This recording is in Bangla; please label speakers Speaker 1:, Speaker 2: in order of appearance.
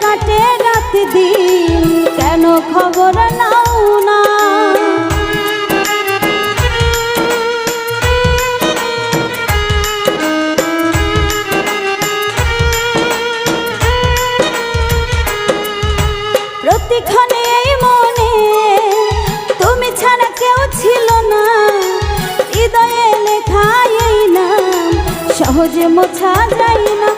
Speaker 1: কাটে রাত দিন, কেন খবর নাও না? প্রতিক্ষণে এই মনে তুমি ছাড়া কেউ ছিল না, হৃদয়ে লেখা এই নাম সহজে মোছা যায় না।